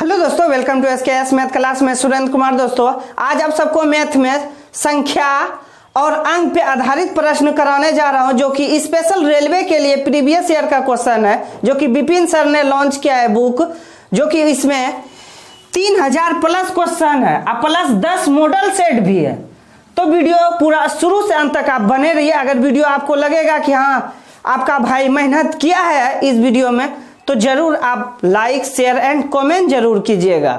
Hello दोस्तों, welcome to SKS math class में सुरेंद्र कुमार। दोस्तों आज आप सबको मैथ में संख्या और अंक पे आधारित प्रश्न कराने जा रहा हूं, जो कि स्पेशल रेलवे के लिए प्रीवियस ईयर का क्वेश्चन है, जो कि विपिन सर ने लॉन्च किया है बुक, जो कि इसमें 3000 प्लस क्वेश्चन है और प्लस 10 मॉडल सेट भी है। तो वीडियो पूरा शुरू से अंत तक आप बने रहिए। अगर वीडियो आपको लगेगा कि हाँ आपका भाई मेहनत किया है इस वीडियो में, तो जरूर आप लाइक शेयर एंड कमेंट जरूर कीजिएगा।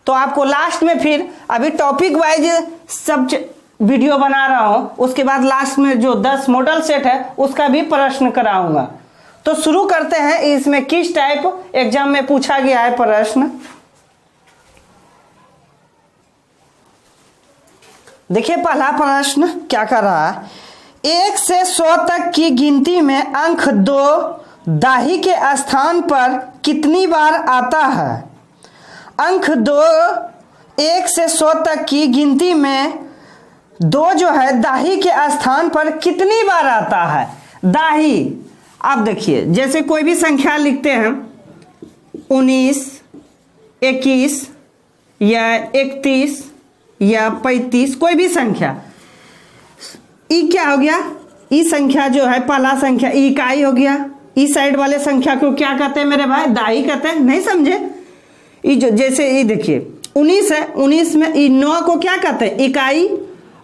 तो आपको लास्ट में फिर अभी टॉपिक वाइज सब वीडियो बना रहा हूं, उसके बाद लास्ट में जो 10 मॉडल सेट है उसका भी प्रश्न कराऊंगा। तो शुरू करते हैं। इसमें किस टाइप एग्जाम में पूछा गया है प्रश्न, देखिए। पहला प्रश्न क्या कर रहा है, 1 से 100 तक की गिनती में अंक 2 दाही के स्थान पर कितनी बार आता है। अंक 2 1 से 100 तक की गिनती में 2 जो है दाही के स्थान पर कितनी बार आता है। दाही, आप देखिए जैसे कोई भी संख्या लिखते हैं 19, 21 या 31 या 35, कोई भी संख्या, ई क्या हो गया, ई संख्या जो है पहला संख्या ई इकाई हो गया। इस साइड वाले संख्या को क्या कहते हैं मेरे भाई, दाही कहते हैं। नहीं समझे, ये जो जैसे ये देखिए 19 है, 19 में ये 9 को क्या कहते हैं, इकाई,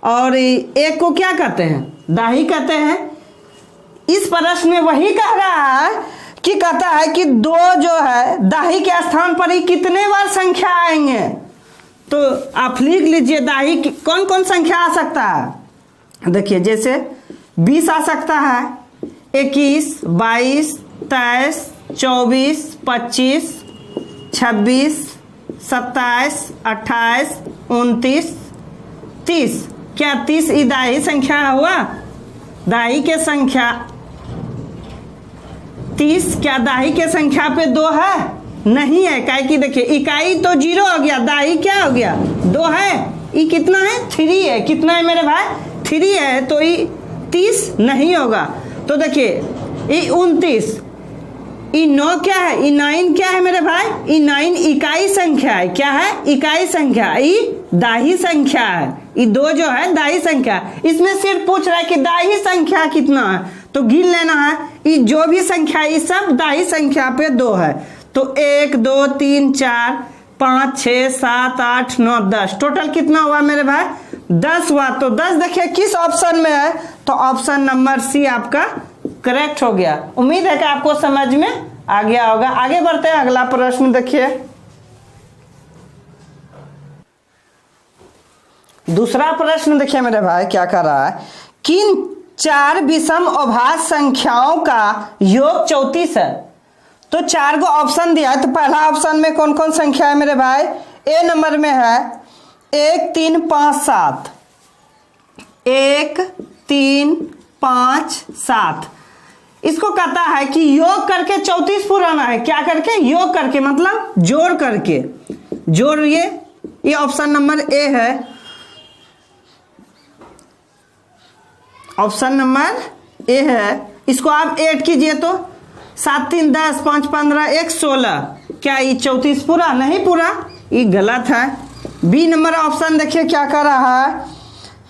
और 1 को क्या कहते हैं, दाही कहते हैं। इस प्रश्न में वही कह रहा है कि कहता है कि 2 जो है दाही के स्थान पर ही कितने बार संख्या आएंगे। तो आप लिख लीजिए दाही कौन कौन संख्या आ सकता है। देखिए जैसे 20 आ सकता है, 21, 22, 23, 24, 25, 26, 27, 28, 29, 30। क्या 30 ई दाही संख्या हुआ। दाही के संख्या 30 क्या दाही के संख्या पे 2 है, नहीं है। काय की देखिए इकाई तो 0 हो गया, दाही क्या हो गया 2 है। ये कितना है, 3 है। कितना है मेरे भाई, 3 है। तो ये 30 नहीं होगा। तो देखिए ये 29, ये 9 क्या है, ये 9 क्या है मेरे भाई, ये 9 इकाई संख्या है। क्या है, इकाई संख्या। ये दाही संख्या है। ये 2 जो है दाही संख्या। इसमें सिर्फ पूछ रहा है कि दाही संख्या कितना है, तो गिन लेना है। ये जो भी संख्या ये सब दाही संख्या पे 2 है। तो 1 2 3 4 5 6 7 8 9 10, टोटल कितना हुआ मेरे भाई, 10 हुआ। तो 10 देखिए किस ऑप्शन में है, तो ऑप्शन नंबर सी आपका करेक्ट हो गया। उम्मीद है कि आपको समझ में आ गया होगा। आगे बढ़ते हैं, अगला प्रश्न देखिए। दूसरा प्रश्न देखिए मेरे भाई क्या कर रहा है, किन 4 विषम अभाज्य संख्याओं का योग 34 है। तो 4 को ऑप्शन दिया है। तो पहला ऑप्शन में कौन कौन संख्या है मेरे भाई, ए नंबर में है 1 3 5 7, 1 3 5 7। इसको कहता है कि योग करके 34 पुराना है। क्या करके, योग करके, मतलब जोड़ करके। जोड़िए, ये ऑप्शन नंबर ए है। ऑप्शन नंबर ए है। इसको आप ऐड कीजिए तो 7 3 10 5 15 1 16। क्या ये 34 पूरा, नहीं पूरा, ये गलत है। बी नंबर ऑप्शन देखिए क्या कर रहा है,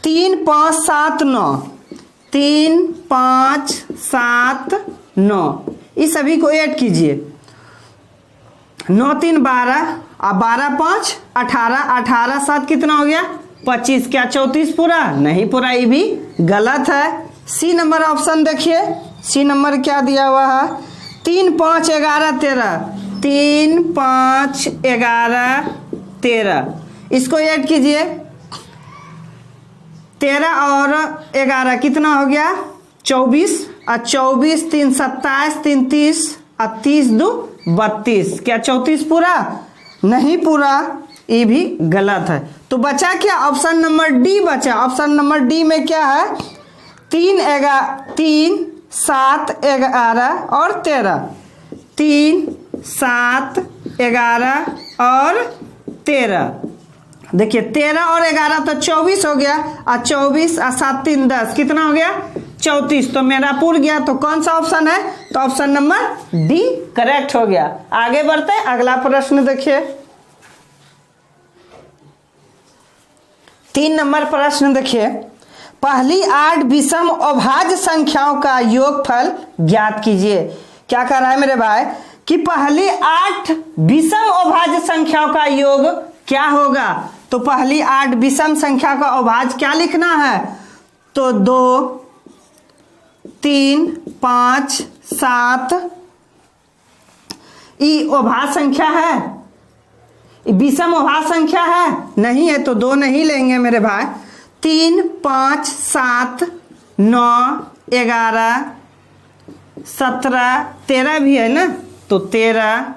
3 5 7 9, 3 5 7 9। इस सभी को ऐड कीजिए, 9 3 12 और 12 5 18, 18 7 कितना हो गया 25। क्या 34 पूरा, नहीं पूरा, ये भी गलत है। सी नंबर ऑप्शन देखिए, सी नंबर क्या दिया हुआ है, 3 5 11 13, 3 5 11 13। इसको ऐड कीजिए, 13 और 11 कितना हो गया 24, और 24 3 27 3 30 और 30 2 32। क्या 34 पूरा, नहीं पूरा, ये भी गलत है। तो बचा क्या, ऑप्शन नंबर डी बचा। ऑप्शन नंबर डी में क्या है, 3 7 11 और 13, 3 7 11 और 13। देखिए 13 और 11 तो 24 हो गया, और 24 और 7 3 10 कितना हो गया 34। तो मेरा पूर गया। तो कौन सा ऑप्शन है, तो ऑप्शन नंबर डी करेक्ट हो गया। आगे बढ़ते हैं, अगला प्रश्न देखिए। 3 नंबर प्रश्न देखिए, पहली 8 विषम अभाज्य संख्याओं का योगफल ज्ञात कीजिए। क्या कर रहा है मेरे भाई कि पहली 8 विषम अभाज्य संख्याओं का योग क्या होगा। तो पहली 8 विषम संख्या का अभाज्य क्या लिखना है, तो 2, 3, 5, 7 ये अभाज्य संख्या है, विषम अभाज्य संख्या है नहीं है, तो 2 नहीं लेंगे मेरे भाई। 3, 5, 7, 9, 11, 17, 13 भी है ना, तो 13,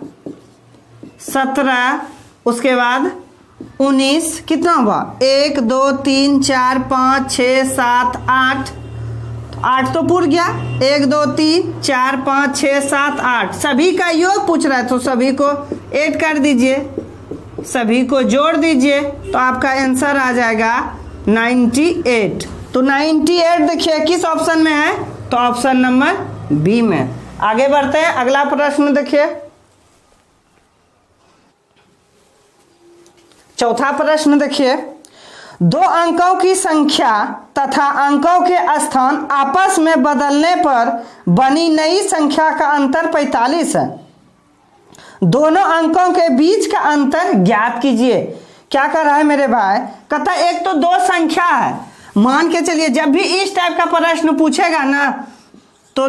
17, उसके बाद 19, कितना हुआ 1, 2, 3, 4, 5, 6, 7, 8, 8 तो पूर गया, 1, 2, 3, 4, 5, 6, 7, 8 सभी का योग पूछ रहा है, तो सभी को ऐड कर दीजिए, सभी को जोड़ दीजिए, तो आपका आंसर आ जाएगा 98। तो 98 देखिए किस ऑप्शन में है, तो ऑप्शन नंबर बी में। आगे बढ़ते हैं, अगला प्रश्न देखिए, चौथा प्रश्न देखिए, 2 अंकों की संख्या तथा अंकों के स्थान आपस में बदलने पर बनी नई संख्या का अंतर 45 है। दोनों अंकों के बीच का अंतर ज्ञात कीजिए। क्या कर रहा है मेरे भाई, कहता एक तो 2 संख्या है, मान के चलिए जब भी इस टाइप का प्रश्न पूछेगा ना, तो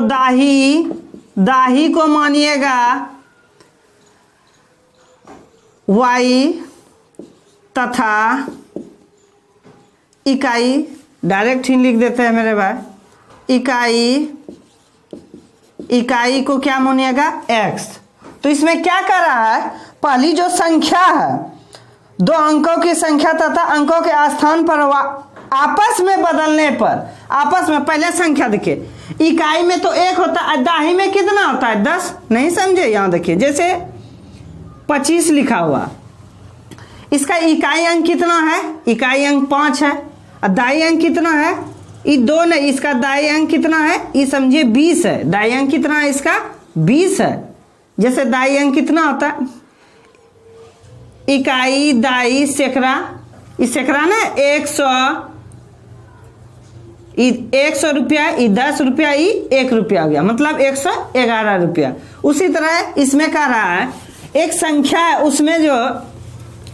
दाही को मानिएगा y तथा इकाई, डायरेक्ट ही लिख देते हैं मेरे भाई, इकाई को क्या मानिएगा x। तो इसमें क्या कर रहा है, पहली जो संख्या है 2 अंकों की संख्या तथा अंकों के स्थान पर आपस में बदलने पर, आपस में पहले संख्या देखिए, इकाई में तो 1 होता है, दाही में कितना होता है 10, नहीं समझे, यहां देखिए जैसे 25 लिखा हुआ, इसका इकाई अंक कितना है, इकाई अंक 5 है, और दाई अंक कितना है, ये 2 नहीं, इसका दाई अंक कितना है, ये समझिए 20 है, दाई अंक कितना है इसका 20 है। जैसे दाई अंक कितना होता है, इकाई दाई सैकड़ा, इस सैकड़ा ना 100 रुपया, 10 रुपया, 1 रुपया हो गया, मतलब 111 रुपया। उसी तरह इसमें कह रहा है एक संख्या है, उसमें जो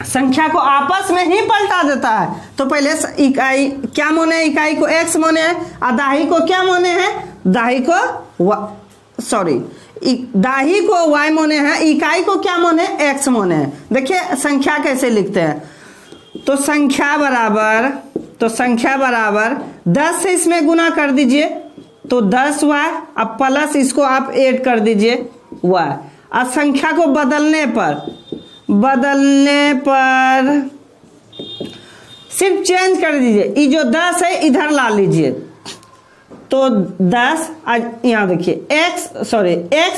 संख्या को आपस में ही पलटा देता है, तो पहले इकाई क्या माने, इकाई को x माने है, और दाही को क्या माने हैं, दाही को y माने हैं, इकाई को क्या माने x माने हैं। देखिए संख्या कैसे लिखते हैं, तो संख्या बराबर 10 से इसमें गुना कर दीजिए, तो 10y, अब प्लस इसको आप ऐड कर दीजिए y, और संख्या को बदलने पर सिर्फ चेंज कर दीजिए, ये जो 10 है इधर ला लीजिए, तो 10 यहाँ देखिए x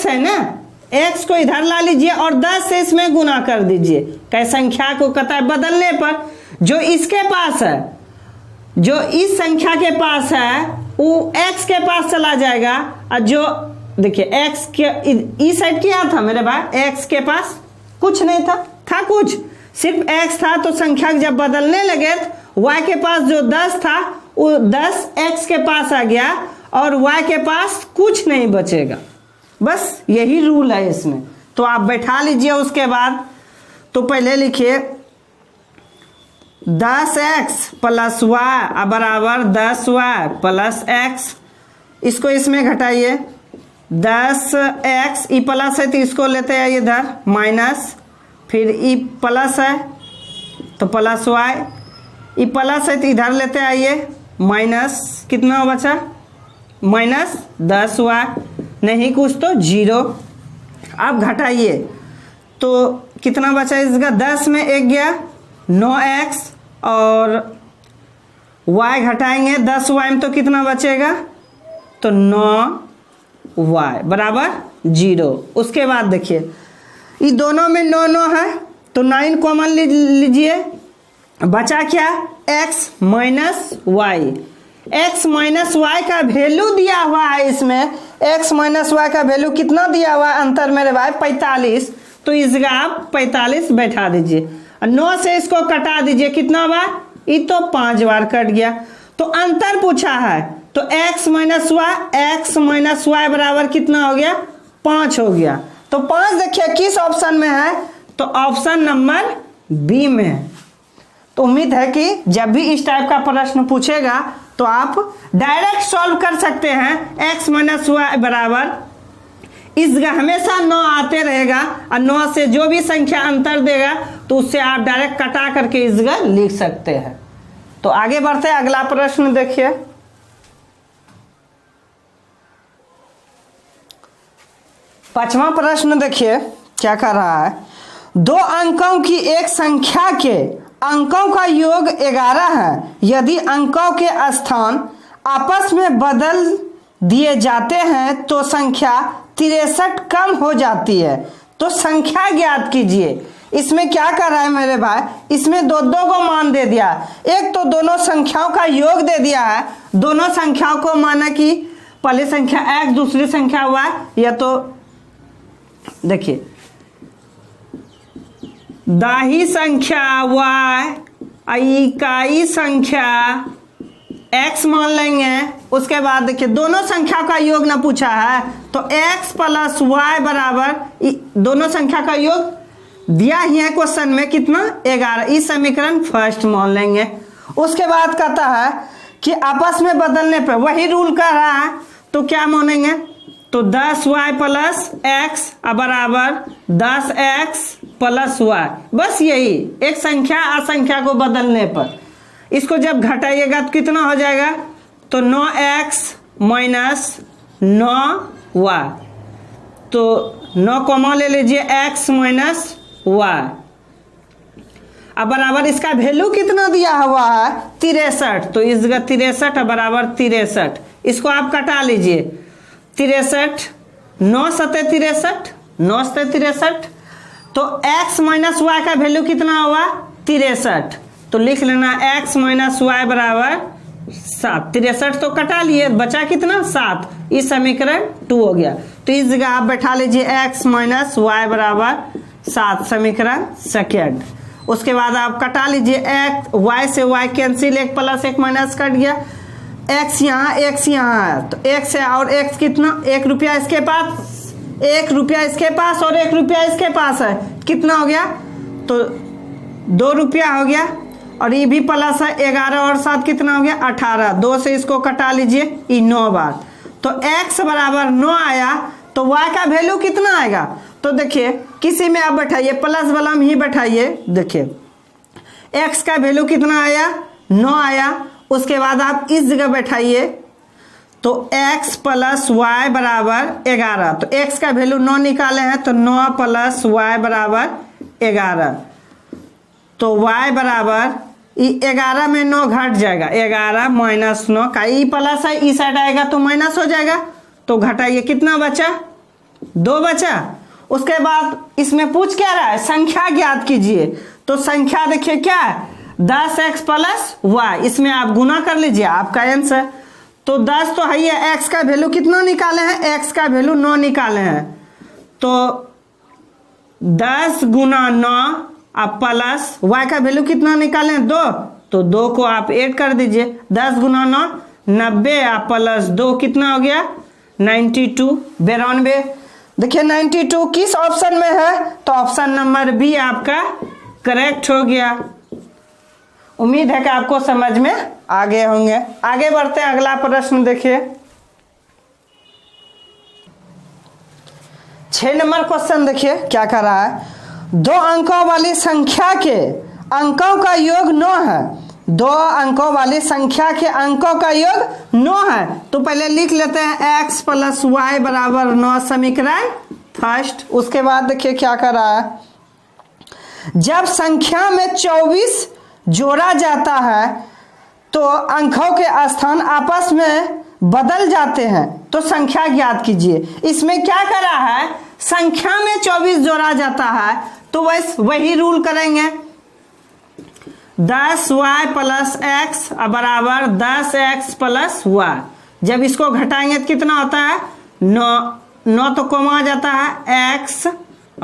है ना, x को इधर ला लीजिए और 10 से इसमें गुना कर दीजिए। क्या संख्या को कहता है बदलने पर, जो इसके पास है, जो इस संख्या के पास है वो x के पास चला जाएगा, और जो देखिए x के इस साइड क्या था मेरे भाई, x के पास कुछ नहीं था कुछ, सिर्फ x था, तो संख्या जब बदलने लगे तो y के पास जो 10 था वो 10 x के पास आ गया, और y के पास कुछ नहीं बचेगा। बस यही रूल है इसमें, तो आप बैठा लीजिए। उसके बाद तो पहले लिखिए 10x प्लस y बराबर 10y प्लस x, इसको इसमें घटाइए, 10x, ई प्लस है तो इसको लेते हैं इधर माइनस, फिर ई प्लस है तो प्लस y, ई प्लस है तो इधर लेते आइए माइनस, कितना बचा माइनस 10y, नहीं कुछ तो 0। अब घटाइए तो कितना बचा इसका, 10 में 1 गया 9x, और y घटाएंगे 10y में तो कितना बचेगा, तो 9y बराबर 0। उसके बाद देखिए ये दोनों में 9 है, तो 9 कॉमन लीजिए, बचा क्या x minus y, x minus y का वैल्यू दिया हुआ है इसमें, x माइनस वाई का वैल्यू कितना दिया हुआ है अंतर मेरे भाई 45, तो इसका आप 45 बैठा दीजिए, 9 से इसको कटा दीजिए, कितना हुआ ये तो 5 बार कट गया। तो अंतर पूछा है तो x माइनस वाई बराबर कितना हो गया? 5 हो गया। तो 5 देखिए किस ऑप्शन में है? तो ऑप्शन नंबर बी में है। तो उम्मीद है कि जब भी इस टाइप का प्रश्न पूछेगा तो आप डायरेक्ट सॉल्व कर सकते हैं। x माइनस वाई बराबर इस हमेशा 9 आते रहेगा और 9 से जो भी संख्या अंतर देगा तो उससे आप डायरेक्ट कटा करके इसका लिख सकते हैं। तो आगे बढ़ते हैं, अगला प्रश्न देखिए। पांचवा प्रश्न देखिए क्या कर रहा है। 2 अंकों की एक संख्या के अंकों का योग 11 है। यदि अंकों के स्थान आपस में बदल दिए जाते हैं तो संख्या 63 कम हो जाती है। तो संख्या ज्ञात कीजिए। इसमें क्या कर रहा है मेरे भाई? इसमें दो को मान दे दिया। एक तो दोनों संख्याओं का योग दे दिया है। दोनों संख्याओं को माना कि पहली संख्या x दूसरी संख्या y, या तो देखिए दाही संख्या y इकाई संख्या x मान लेंगे। उसके बाद देखिए दोनों संख्या का योग ना पूछा है तो x प्लस वाई बराबर दोनों संख्या का योग दिया ही है क्वेश्चन में कितना? 11। इस समीकरण फर्स्ट मान लेंगे। उसके बाद कहता है कि आपस में बदलने पर वही रूल कर रहा है तो क्या मानेंगे? तो 10y प्लस x बराबर 10x प्लस y। बस यही एक संख्या असंख्या को बदलने पर। इसको जब घटाइएगा तो कितना हो जाएगा? तो 9x माइनस 9y। तो 9 कॉमा ले लीजिए x माइनस y। अब बराबर इसका वैल्यू कितना दिया हुआ है? 63। तो इसका 63 बराबर 63। इसको आप कटा लीजिए। 63 9 सते 63 9 सते 63। तो x माइनस वाई का वैल्यू कितना हुआ? 63। तो लिख लेना x माइनस वाई बराबर 7। 63 तो कटा लिए, बचा कितना? 7। इस समीकरण 2 हो गया। तो इस जगह आप बैठा लीजिए x माइनस वाई बराबर 7, समीकरण सेकेंड। उसके बाद आप कटा लीजिए x, y से y cancel, 1 plus 1 minus cut गया। x यहाँ x यहाँ है तो x है और x कितना? 1 रुपया इसके पास, 1 रुपया इसके पास और 1 रुपया इसके पास है। कितना हो गया? तो 2 रुपया हो गया। और ये भी प्लस है, 11 और 7 कितना हो गया? 18। 2 से इसको कटा लीजिए, ये 9 बार। तो x बराबर 9 आया। तो y का वैल्यू कितना आएगा? तो देखिए किसी में आप बैठाइए, प्लस वाला में ही बैठाइए। देखिए x का वैल्यू कितना आया? 9 आया। उसके बाद आप इस जगह बैठाइए तो x प्लस वाई बराबर 11। तो x का वैल्यू 9 निकाले हैं तो 9 प्लस वाई बराबर 11। तो y बराबर 11 में 9 घट जाएगा, 11 माइनस 9 का ई प्लस है, ई साइड आएगा तो माइनस हो जाएगा। तो घटाइए, कितना बचा? 2 बचा। उसके बाद इसमें पूछ क्या रहा है? संख्या ज्ञात कीजिए। तो संख्या देखिए क्या है? 10x plus Y. इसमें आप गुना कर लीजिए, आपका आंसर। तो 10 तो है ही है। x का वैल्यू कितना निकाले हैं? x का वैल्यू 9 निकाले हैं। तो 10 गुना 9 आप प्लस y का वैल्यू कितना निकाले हैं? 2। तो 2 को आप ऐड कर दीजिए। 10 गुना 9 90 आप प्लस 2 कितना हो गया? 92, 92। देखिए 92 किस ऑप्शन में है? तो ऑप्शन नंबर बी आपका करेक्ट हो गया। उम्मीद है कि आपको समझ में आ गए होंगे। आगे बढ़ते हैं, अगला प्रश्न देखिए। 6 नंबर क्वेश्चन देखिए क्या कर रहा है। 2 अंकों वाली संख्या के अंकों का योग 9 है। 2 अंकों वाली संख्या के अंकों का योग 9 है। तो पहले लिख लेते हैं x प्लस वाई बराबर 9, समीकरण फर्स्ट। उसके बाद देखिए क्या कर रहा है। जब संख्या में 24 जोड़ा जाता है तो अंकों के स्थान आपस में बदल जाते हैं। तो संख्या ज्ञात कीजिए। इसमें क्या कर रहा है? संख्या में 24 जोड़ा जाता है तो वही रूल करेंगे। 10y प्लस x बराबर 10x प्लस y। जब इसको घटाएंगे तो कितना होता है? 9 तो कम आ जाता है, x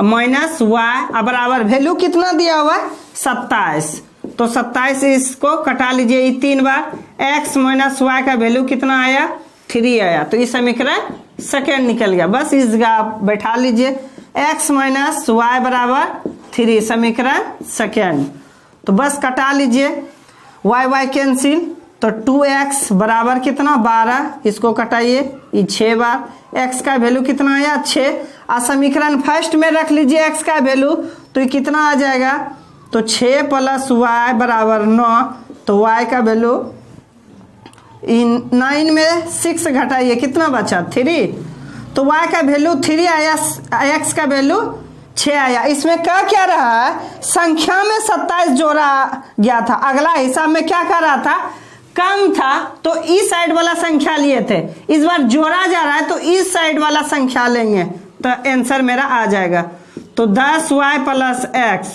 माइनस y बराबर वैल्यू कितना दिया हुआ है? 27। तो 27 इसको कटा लीजिए ये 3 बार, x माइनस वाई का वैल्यू कितना आया 3 आया, तो इस समीकरण सेकेंड निकल गया। बस इस जगह आप बैठा लीजिए x माइनस वाई बराबर 3 समीकरण सेकेंड। तो बस कटा लीजिए y y कैंसिल, तो 2x बराबर कितना 12, इसको कटाइए ये 6 बार, x का वैल्यू कितना आया 6, और समीकरण फर्स्ट में रख लीजिए x का वैल्यू, तो ये कितना आ जाएगा, तो 6 प्लस y बराबर 9, तो y का वैल्यू 9 में 6 घटाइए कितना बचा 3, तो y का वैल्यू 3 आया, x का वैल्यू 6 आया। इसमें क्या रहा है, संख्या में 27 जोड़ा गया था, अगला हिसाब में क्या कर रहा था कम था, तो इस साइड वाला संख्या लिए थे, इस बार जोड़ा जा रहा है तो इस साइड वाला संख्या लेंगे, तो आंसर मेरा आ जाएगा। तो 10y प्लस x,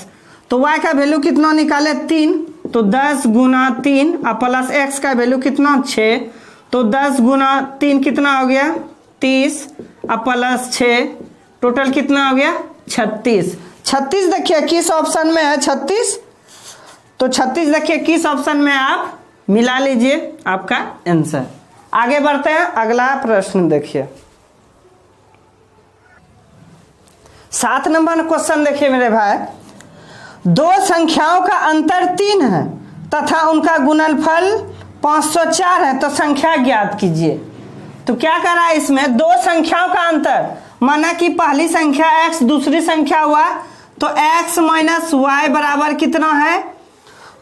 तो y का वैल्यू कितना निकाले 3, तो 10 गुना 3 और प्लस x का वैल्यू कितना 6, तो 10 गुना 3 कितना हो गया 30 और प्लस 6 टोटल कितना हो गया 36। 36 देखिए किस ऑप्शन में है 36, तो 36 देखिए किस ऑप्शन में आप मिला लीजिए आपका आंसर। आगे बढ़ते हैं, अगला प्रश्न देखिए 7 नंबर क्वेश्चन देखिए मेरे भाई, दो संख्याओं का अंतर 3 है तथा उनका गुणनफल 504 है, तो संख्या ज्ञात कीजिए। तो क्या कर रहा है इसमें, दो संख्याओं का अंतर, माना कि पहली संख्या x दूसरी संख्या y, तो x माइनस वाई बराबर कितना है,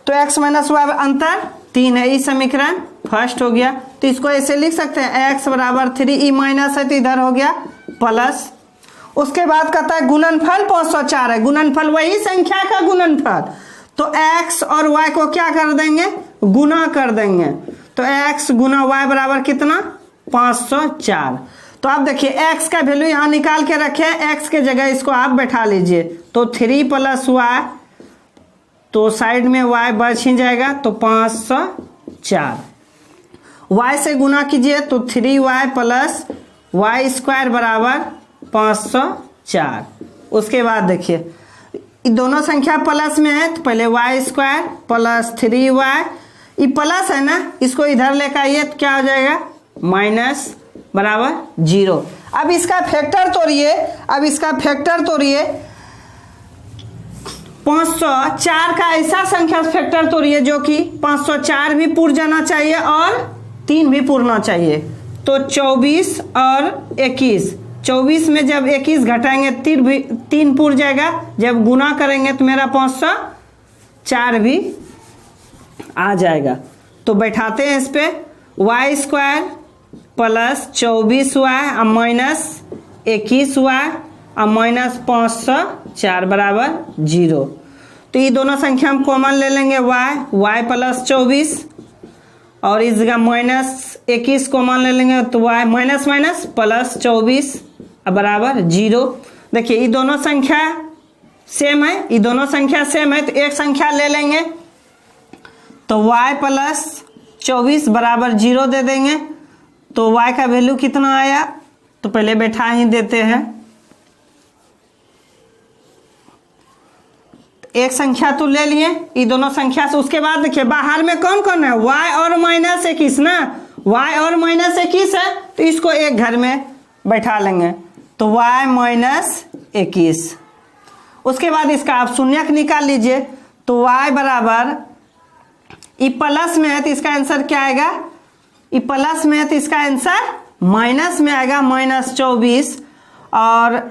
तो x माइनस वाई अंतर 3 है, इस समीकरण फर्स्ट हो गया। तो इसको ऐसे लिख सकते हैं x बराबर 3, ई माइनस है तो इधर हो गया प्लस। उसके बाद कहता है गुणनफल 504 है, गुणनफल वही संख्या का गुणनफल, तो x और y को क्या कर देंगे गुना कर देंगे, तो x गुना y बराबर कितना 504। तो आप देखिए x का वैल्यू यहाँ निकाल के रखे, x के जगह इसको आप बैठा लीजिए, तो 3 प्लस y, तो साइड में y बच ही जाएगा, तो 504, y से गुना कीजिए तो 3y प्लस वाई स्क्वायर बराबर 504। उसके बाद देखिए दोनों संख्या प्लस में है, तो पहले वाई स्क्वायर प्लस 3y, ये प्लस है ना, इसको इधर लेकर आइए तो क्या हो जाएगा माइनस बराबर 0। अब इसका फैक्टर तोड़िए, अब इसका फैक्टर तोड़िए, 504 का ऐसा संख्या फैक्टर तोड़िए जो कि 504 भी पूर जाना चाहिए और 3 भी पूरना चाहिए, तो 24 और 21, 24 में जब 21 घटाएंगे 3 पूर जाएगा, जब गुना करेंगे तो मेरा 504 भी आ जाएगा। तो बैठाते हैं इस पे, वाई स्क्वायर प्लस 24y और माइनस 21y और माइनस 504 बराबर 0। तो ये दोनों संख्या हम कॉमन ले लेंगे, y प्लस 24 और इस जगह माइनस 21 कॉमन ले लेंगे, तो y माइनस माइनस प्लस 24 बराबर 0। देखिए ये दोनों संख्या सेम है, ये दोनों संख्या सेम है, तो एक संख्या ले लेंगे, तो y प्लस 24 बराबर 0 दे देंगे, तो y का वैल्यू कितना आया, तो पहले बैठा ही देते हैं, एक संख्या तो ले लिए ये दोनों संख्या से। उसके बाद देखिए बाहर में कौन कौन है, y और माइनस 21 ना, y और माइनस 21 है, तो इसको एक घर में बैठा लेंगे, तो y माइनस 21। उसके बाद इसका आप शून्यक निकाल लीजिए, तो y बराबर, ये प्लस में है तो इसका आंसर क्या आएगा, ये प्लस में है तो इसका आंसर माइनस में आएगा माइनस 24, और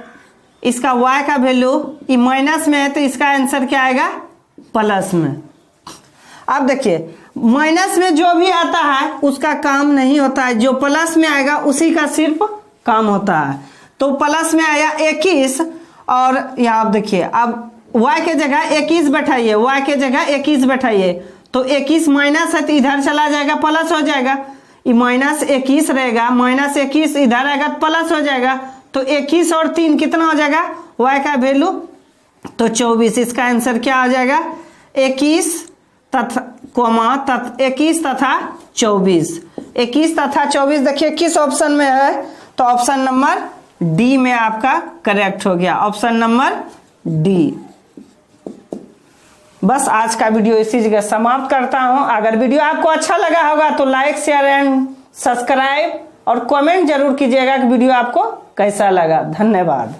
इसका y का वैल्यू ये माइनस में है तो इसका आंसर क्या आएगा प्लस में। अब देखिए माइनस में जो भी आता है उसका काम नहीं होता है, जो प्लस में आएगा उसी का सिर्फ काम होता है। तो प्लस में आया 21, और यहाँ आप देखिए अब y के जगह 21 बैठाइए, y के जगह 21 बैठाइए, तो 21 माइनस है तो इधर चला जाएगा प्लस हो जाएगा, ये माइनस 21 रहेगा, माइनस 21 इधर आएगा तो प्लस हो जाएगा, तो 21 और 3 कितना हो जाएगा y का वैल्यू, तो 24। इसका आंसर क्या हो जाएगा 21 तथा 21 तथा 24। 21 तथा 24 देखिए किस ऑप्शन में है, तो ऑप्शन नंबर डी में आपका करेक्ट हो गया, ऑप्शन नंबर डी। बस आज का वीडियो इसी जगह समाप्त करता हूं। अगर वीडियो आपको अच्छा लगा होगा तो लाइक शेयर एंड सब्सक्राइब और कमेंट जरूर कीजिएगा कि वीडियो आपको कैसा लगा। धन्यवाद।